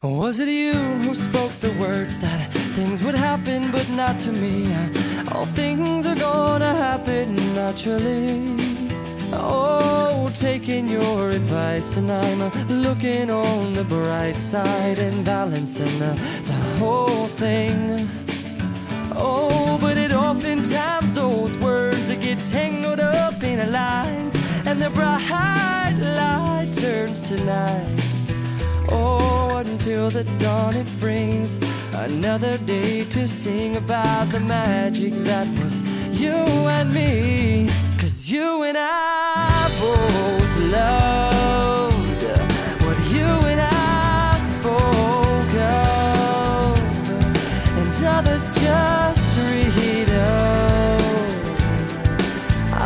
Was it you who spoke the words that things would happen but not to me? All things are gonna happen naturally. Oh, taking your advice, and I'm looking on the bright side and balancing the whole thing. Oh, but it oftentimes those words that get tangled up in lines, and the bright light turns to night. Oh, until the dawn it brings another day to sing about the magic that was you and me. 'Cause you and I both loved what you and I spoke of, and others just read of.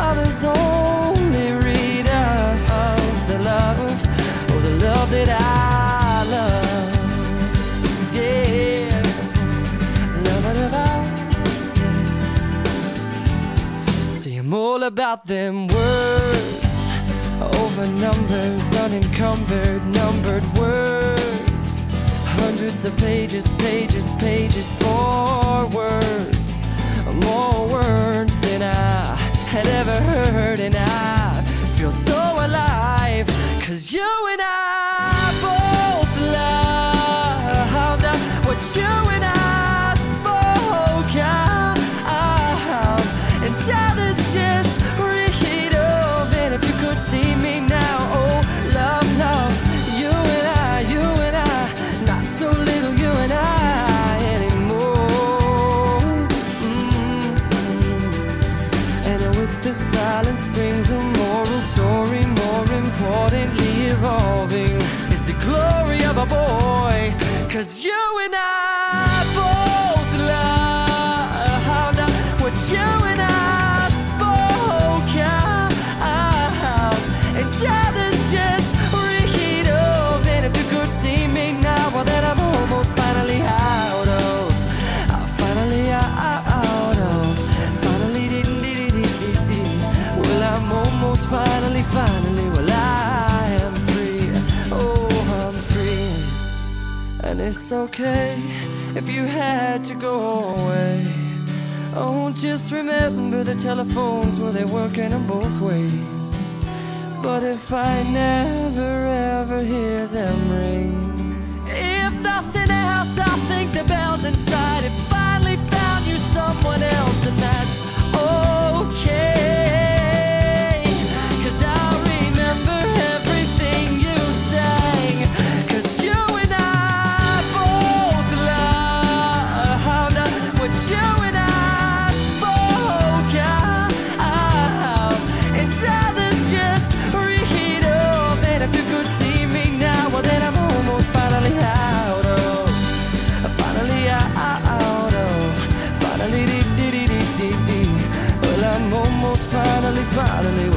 Others only read of the love, oh, the love that I love. Yeah, love it about. See, I'm all about them words over numbers, unencumbered, numbered words. Hundreds of pages, pages, pages for words. More words than I had ever heard, and I feel so alive. 'Cause you and I both loved what you and I spoke of, and others just read of. And if you could see me now, oh, love, love, you and I, not so little you and I anymore. And with the silence brings a moral story, more importantly evolving is the glory of a boy. 'Cause you and I both loved what you and I spoke of, and others just read of. And if you could see me now, well, then I'm almost finally out of, finally, well, I'm almost finally, well, I am free. Oh, I'm free. And it's okay if you had to go away. Oh, just remember the telephones, well, they're working on both ways. But if I never ever hear them ring, if nothing else, I think the bells inside it finally found you someone else, and that's okay. 'Cause I remember everything you sang. 'Cause you and I both loved what you and I spoke of, and others just read of. And if you could see me now, well, then I'm almost finally out of, finally, well, I'm almost finally,